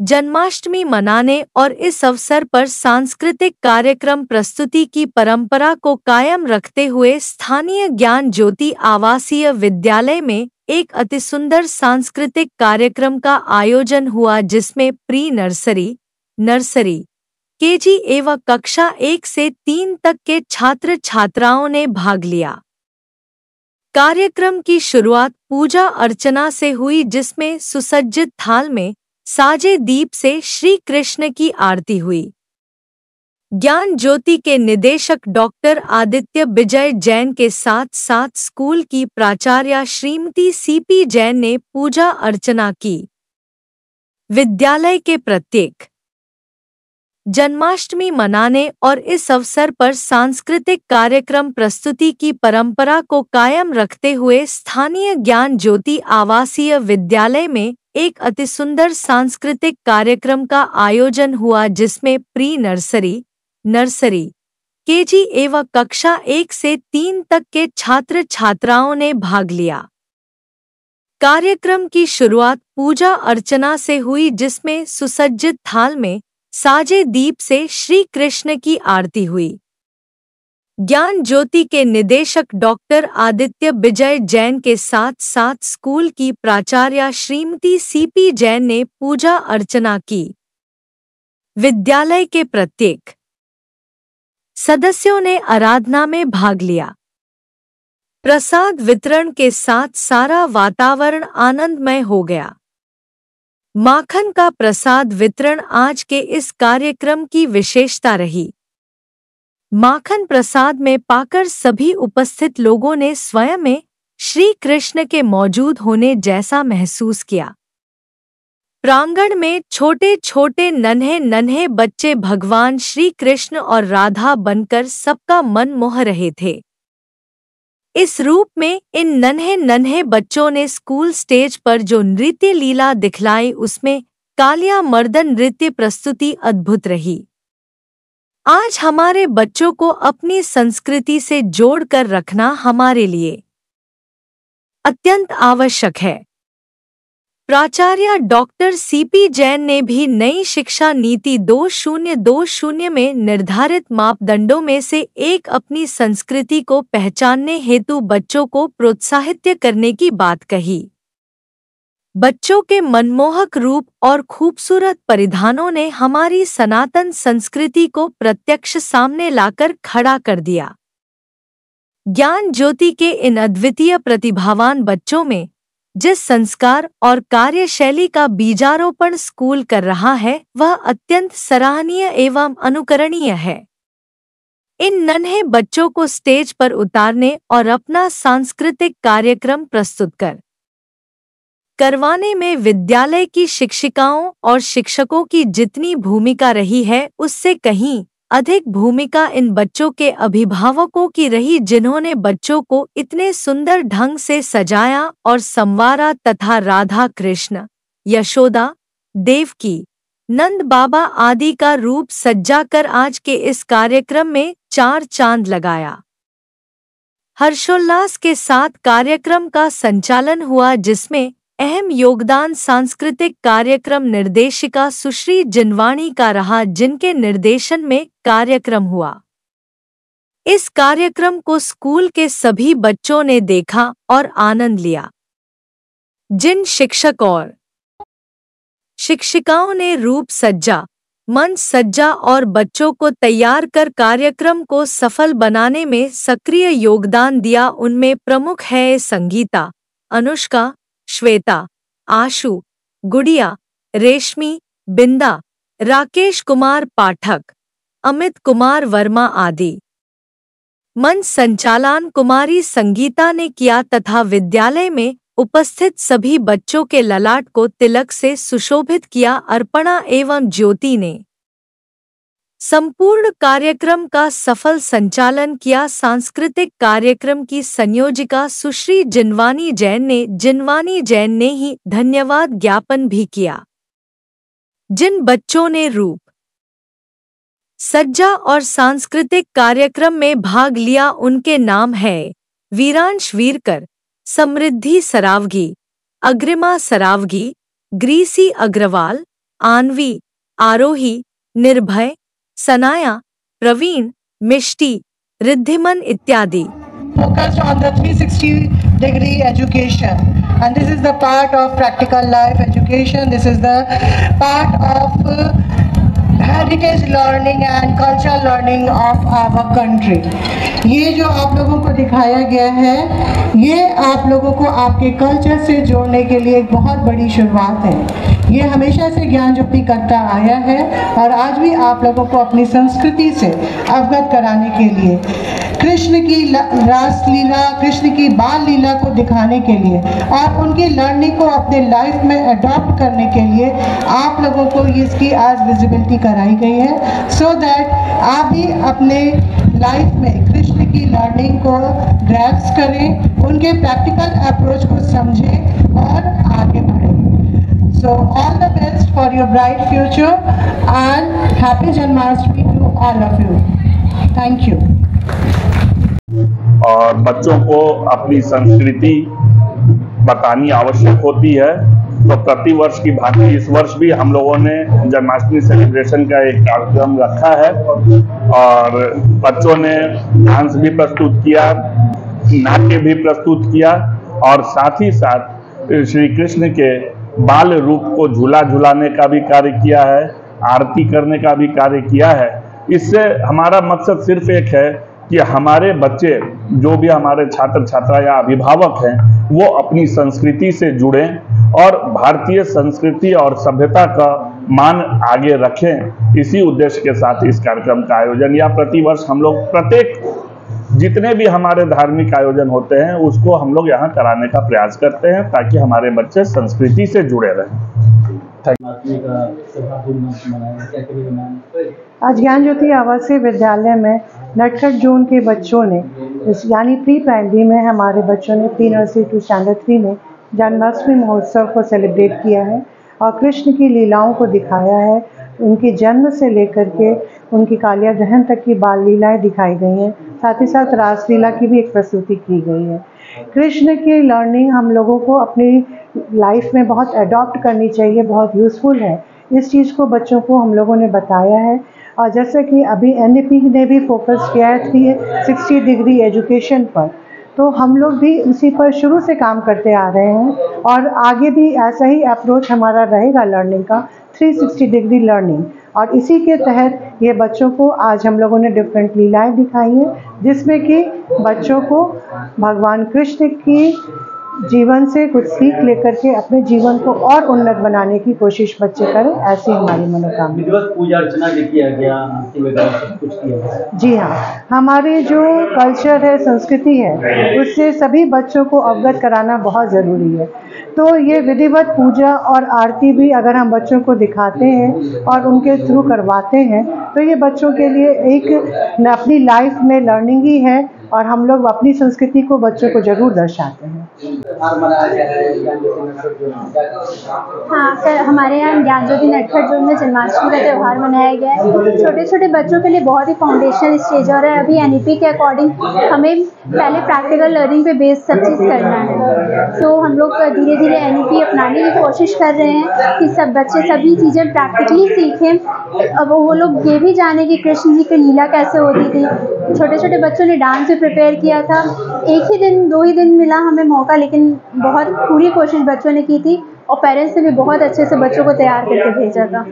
जन्माष्टमी मनाने और इस अवसर पर सांस्कृतिक कार्यक्रम प्रस्तुति की परंपरा को कायम रखते हुए स्थानीय ज्ञान ज्योति आवासीय विद्यालय में एक अतिसुंदर सांस्कृतिक कार्यक्रम का आयोजन हुआ, जिसमें प्री नर्सरी, नर्सरी, केजी एवं कक्षा 1 से 3 तक के छात्र छात्राओं ने भाग लिया। कार्यक्रम की शुरुआत पूजा अर्चना से हुई, जिसमें सुसज्जित थाल में साजे दीप से श्री कृष्ण की आरती हुई। ज्ञान ज्योति के निदेशक डॉक्टर आदित्य विजय जैन के साथ साथ स्कूल की प्राचार्या श्रीमती सीपी जैन ने पूजा अर्चना की। विद्यालय के प्रत्येक जन्माष्टमी मनाने और इस अवसर पर सांस्कृतिक कार्यक्रम प्रस्तुति की परंपरा को कायम रखते हुए स्थानीय ज्ञान ज्योति आवासीय विद्यालय में एक अतिसुंदर सांस्कृतिक कार्यक्रम का आयोजन हुआ, जिसमें प्री नर्सरी, नर्सरी, केजी एवं कक्षा 1 से 3 तक के छात्र छात्राओं ने भाग लिया। कार्यक्रम की शुरुआत पूजा अर्चना से हुई, जिसमें सुसज्जित थाल में साजे दीप से श्री कृष्ण की आरती हुई। ज्ञान ज्योति के निदेशक डॉक्टर आदित्य विजय जैन के साथ साथ स्कूल की प्राचार्या श्रीमती सीपी जैन ने पूजा अर्चना की। विद्यालय के प्रत्येक सदस्यों ने आराधना में भाग लिया। प्रसाद वितरण के साथ सारा वातावरण आनंदमय हो गया। माखन का प्रसाद वितरण आज के इस कार्यक्रम की विशेषता रही। माखन प्रसाद में पाकर सभी उपस्थित लोगों ने स्वयं में श्री कृष्ण के मौजूद होने जैसा महसूस किया। प्रांगण में छोटे छोटे नन्हे नन्हे बच्चे भगवान श्री कृष्ण और राधा बनकर सबका मन मोह रहे थे। इस रूप में इन नन्हे नन्हे बच्चों ने स्कूल स्टेज पर जो नृत्य लीला दिखलाई, उसमें कालिया मर्दन नृत्य प्रस्तुति अद्भुत रही। आज हमारे बच्चों को अपनी संस्कृति से जोड़कर रखना हमारे लिए अत्यंत आवश्यक है। प्राचार्य डॉक्टर सीपी जैन ने भी नई शिक्षा नीति 2020 में निर्धारित मापदंडों में से एक अपनी संस्कृति को पहचानने हेतु बच्चों को प्रोत्साहित करने की बात कही। बच्चों के मनमोहक रूप और खूबसूरत परिधानों ने हमारी सनातन संस्कृति को प्रत्यक्ष सामने लाकर खड़ा कर दिया। ज्ञान ज्योति के इन अद्वितीय प्रतिभावान बच्चों में जिस संस्कार और कार्यशैली का बीजारोपण स्कूल कर रहा है, वह अत्यंत सराहनीय एवं अनुकरणीय है। इन नन्हे बच्चों को स्टेज पर उतारने और अपना सांस्कृतिक कार्यक्रम प्रस्तुत करवाने में विद्यालय की शिक्षिकाओं और शिक्षकों की जितनी भूमिका रही है, उससे कहीं अधिक भूमिका इन बच्चों के अभिभावकों की रही, जिन्होंने बच्चों को इतने सुंदर ढंग से सजाया और संवारा तथा राधा कृष्ण, यशोदा, देवकी, नंद बाबा आदि का रूप सज्जाकर आज के इस कार्यक्रम में 4 चांद लगाया। हर्षोल्लास के साथ कार्यक्रम का संचालन हुआ, जिसमें अहम योगदान सांस्कृतिक कार्यक्रम निर्देशिका सुश्री जिनवाणी का रहा, जिनके निर्देशन में कार्यक्रम हुआ। इस कार्यक्रम को स्कूल के सभी बच्चों ने देखा और आनंद लिया। जिन शिक्षक और शिक्षिकाओं ने रूप सज्जा, मंच सज्जा और बच्चों को तैयार कर कार्यक्रम को सफल बनाने में सक्रिय योगदान दिया, उनमें प्रमुख है संगीता, अनुष्का, श्वेता, आशु, गुड़िया, रेशमी, बिंदा, राकेश कुमार पाठक, अमित कुमार वर्मा आदि। मंच संचालन कुमारी संगीता ने किया तथा विद्यालय में उपस्थित सभी बच्चों के ललाट को तिलक से सुशोभित किया। अर्पणा एवं ज्योति ने संपूर्ण कार्यक्रम का सफल संचालन किया। सांस्कृतिक कार्यक्रम की संयोजिका सुश्री जिनवानी जैन ने ही धन्यवाद ज्ञापन भी किया। जिन बच्चों ने रूप सज्जा और सांस्कृतिक कार्यक्रम में भाग लिया, उनके नाम है वीरांश वीरकर, समृद्धि सरावगी, अग्रिमा सरावगी, ग्रीसी अग्रवाल, आन्वी, आरोही, निर्भय, सनाया, प्रवीण, मिष्टी, रिद्धिमन इत्यादि। Focused on the 360-degree education, and this is the part of practical life education. This is the part of heritage learning and cultural learning of our country. ये जो आप लोगों को दिखाया गया है, ये आप लोगों को आपके कल्चर से जोड़ने के लिए एक बहुत बड़ी शुरुआत है। ये हमेशा से ज्ञान ज्योति करता आया है और आज भी आप लोगों को अपनी संस्कृति से अवगत कराने के लिए, कृष्ण की रासलीला, कृष्ण की बाल लीला को दिखाने के लिए और उनकी लर्निंग को अपने लाइफ में अडॉप्ट करने के लिए आप लोगों को इसकी आज विजिबिलिटी कराई गई है, सो दैट आप भी अपने लाइफ में कृष्ण की लर्निंग को ग्रैस्प करें, उनके प्रैक्टिकल अप्रोच को समझें और आगे बढ़ें। So all the best for your bright future and happy Janmashtami to all of you. Thank you. और बच्चों को अपनी संस्कृति बतानी आवश्यक होती है, तो प्रति वर्ष की भांति इस वर्ष भी हम लोगों ने जन्माष्टमी सेलिब्रेशन का एक कार्यक्रम रखा है और बच्चों ने डांस भी प्रस्तुत किया, नाट्य भी प्रस्तुत किया और साथ ही साथ श्री कृष्ण के बाल रूप को झूला झुलाने का भी कार्य किया है, आरती करने का भी कार्य किया है। इससे हमारा मकसद सिर्फ एक है कि हमारे बच्चे, जो भी हमारे छात्र छात्रा या अभिभावक हैं, वो अपनी संस्कृति से जुड़ें और भारतीय संस्कृति और सभ्यता का मान आगे रखें। इसी उद्देश्य के साथ इस कार्यक्रम का आयोजन, या प्रतिवर्ष हम लोग प्रत्येक जितने भी हमारे धार्मिक आयोजन होते हैं उसको हम लोग यहाँ कराने का प्रयास करते हैं ताकि हमारे बच्चे संस्कृति से जुड़े रहें। आज ज्ञान ज्योति आवासीय विद्यालय में नटखट जोन के बच्चों ने, यानी प्री प्राइमरी में हमारे बच्चों ने प्री नर्सरी टू स्टैंडर्ड 3 में जन्माष्टमी महोत्सव को सेलिब्रेट किया है और कृष्ण की लीलाओं को दिखाया है। उनके जन्म से लेकर के उनकी कालिया दहन तक की बाल लीलाएँ दिखाई गई हैं, साथ ही साथ रासलीला की भी एक प्रस्तुति की गई है। कृष्ण की लर्निंग हम लोगों को अपनी लाइफ में बहुत अडॉप्ट करनी चाहिए, बहुत यूज़फुल है। इस चीज़ को बच्चों को हम लोगों ने बताया है और जैसे कि अभी NEP ने भी फोकस किया है 360 डिग्री एजुकेशन पर, तो हम लोग भी उसी पर शुरू से काम करते आ रहे हैं और आगे भी ऐसा ही अप्रोच हमारा रहेगा लर्निंग का, 360 डिग्री लर्निंग। और इसी के तहत ये बच्चों को आज हम लोगों ने डिफरेंट लीलाएँ दिखाई हैं, जिसमें कि बच्चों को भगवान कृष्ण की जीवन से कुछ सीख लेकर के अपने जीवन को और उन्नत बनाने की कोशिश बच्चे करें, ऐसी हमारी मनोकामना। विधिवत पूजा अर्चना भी किया गया, आरती वगैरह सब कुछ किया गया। जी हाँ, हमारे जो कल्चर है, संस्कृति है, उससे सभी बच्चों को अवगत कराना बहुत ज़रूरी है। तो ये विधिवत पूजा और आरती भी अगर हम बच्चों को दिखाते हैं और उनके थ्रू करवाते हैं तो ये बच्चों के लिए एक अपनी लाइफ में लर्निंग ही है और हम लोग अपनी संस्कृति को बच्चों को ज़रूर दर्शाते हैं। हाँ सर, हमारे यहाँ ज्ञान ज्योति नटखट जोन में जन्माष्टमी का त्यौहार मनाया गया है। छोटे छोटे बच्चों के लिए बहुत ही फाउंडेशनल स्टेज और है। अभी NEP के अकॉर्डिंग हमें पहले प्रैक्टिकल लर्निंग पे बेस सब चीज़ करना है, तो हम लोग धीरे धीरे NEP अपनाने की कोशिश कर रहे हैं कि सब बच्चे सभी चीज़ें प्रैक्टिकली सीखें। अब वो लोग ये भी जाने कि कृष्ण जी की लीला कैसे होती थी। छोटे छोटे बच्चों ने डांस भी प्रिपेयर किया था। 1 ही दिन 2 ही दिन मिला हमें मौका, लेकिन बहुत पूरी कोशिश बच्चों ने की थी और पेरेंट्स ने भी बहुत अच्छे से बच्चों को तैयार करके भेजा था।